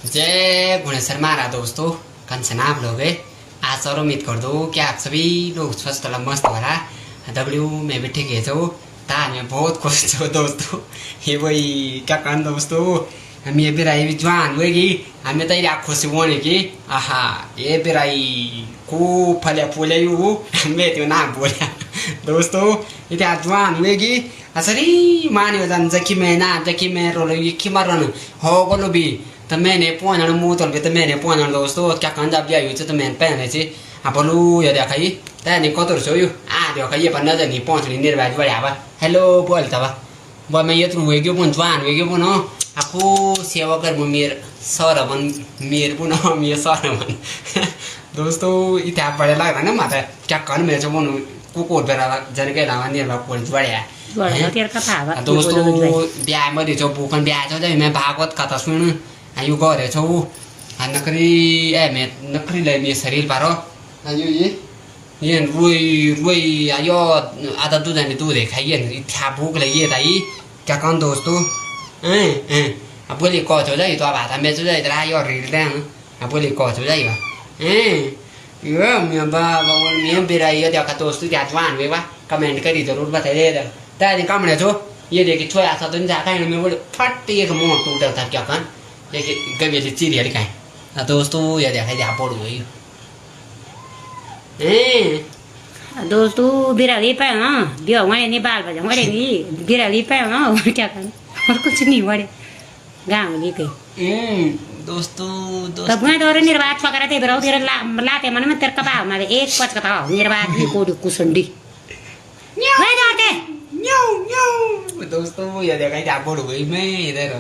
जय गुणेश्वर महाराज दोस्तों, कंचना आप लोग आज और उम्मीद कर दो कि आप सभी लोग स्वस्थ और मस्त हो रहा डब्ल्यू में भी ठीक है जो ता मैं बहुत खुश हूँ दोस्तों। ये वही क्या कहना दोस्तों, हम ये बिराई जवान हुएगी हमें तो ये खुशी होने की आहा ये बिराई को फले फूले यू हमें तो ना बोला दोस्तों ये जवान हुएगी असरी माने जान जकी मैं ना जकी मैं रोलो ये कि मारन हो बोलो भी तो मैंने पहुंचना मुँह भी तो मैंने पहुंचना दोस्तों क्या कहना जब जाइयो तो मैंने पहने से आप बोलू ये देखा ये नहीं कत सो यू देखा ये पर नजर नहीं पहुंचनी निर्वाज बढ़िया बा हेलो बोलता बा बा मैं ये तो हुए क्यों पुन जवान हुए क्यों पुन आपको सेवा कर मेर सर बन मेर पुन मेर सर बन दोस्तों इतना बड़े लग रहा ना माता क्या कहना मेरे से बोलूँ कुकुर बेरा जन के लावा निर्वाज पुलिस बढ़िया दोस्तों ब्याह मध्ये जो बुकन ब्याह जो जब मैं भागवत कथा सुन आयु गरे छौ नकरी ए मैं नकरी ले मैं शरीर पारो आयु ये रुई रुई आयो आधा दूध ने दूध खाइए इतना भूख लगी है ताई क्या कहूँ दोस्तों अब बोली कौच हो जाए तो अब आता मैं जाए इधर आयो रील दें अब बोली कौच हो जाएगा ये मैं बाबा मैं बिराई है देखा दोस्तों क्या जवान हुए बा कमेंट करी जरूर बताइए तारी कामने छो ये देखिए छोया सा तो नहीं जाता है मैं बोले फट एक मुंह टूटा था क्या कहन देखिए गबे से चिड़ी हड़ी खाए दोस्तों ये देखा जा पड़ गई दोस्तों बिराली पे ना बिया वाले नहीं बाल बजा वाले नहीं बिराली पे ना क्या करना और कुछ नहीं वाले गांव में गई दोस्तों तब मैं तो निर्वात पकड़ा थे बिराऊ तेरे लाते मन में तेरे कबाव में एक पच का था निर्वात भी कोड़ी कुसंडी वे जाते दोस्तों ये देखा जा पड़ गई मैं इधर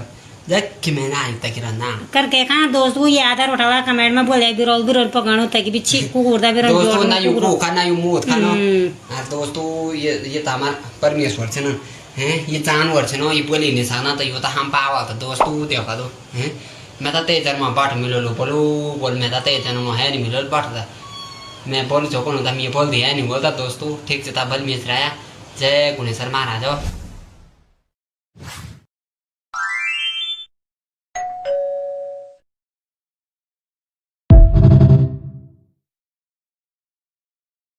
जक्की मैं ना तक रहना करके कहाँ दोस्तों ये आधार उठावा कमेंट में बोले बिरोल बिरोल पकानो तक भी छी कुकुरदा बिरोल दोस्तों ना यू को खाना यू मुंह खाना दोस्तों ये तो हमार परमेश्वर छे ना हैं ये जानवर छे ना ये बोली निशाना तो ये तो हम पावा तो दोस्तों देखा दो हैं मैं तो तेज जन्म बाट मिलो लो बोल मैं तो तेज जन्म है नहीं मिलो बाट था मैं बोल चौको ना मैं बोल दिया नहीं बोलता दोस्तों ठीक से था बल मिश्राया जय गुणेश्वर महाराज।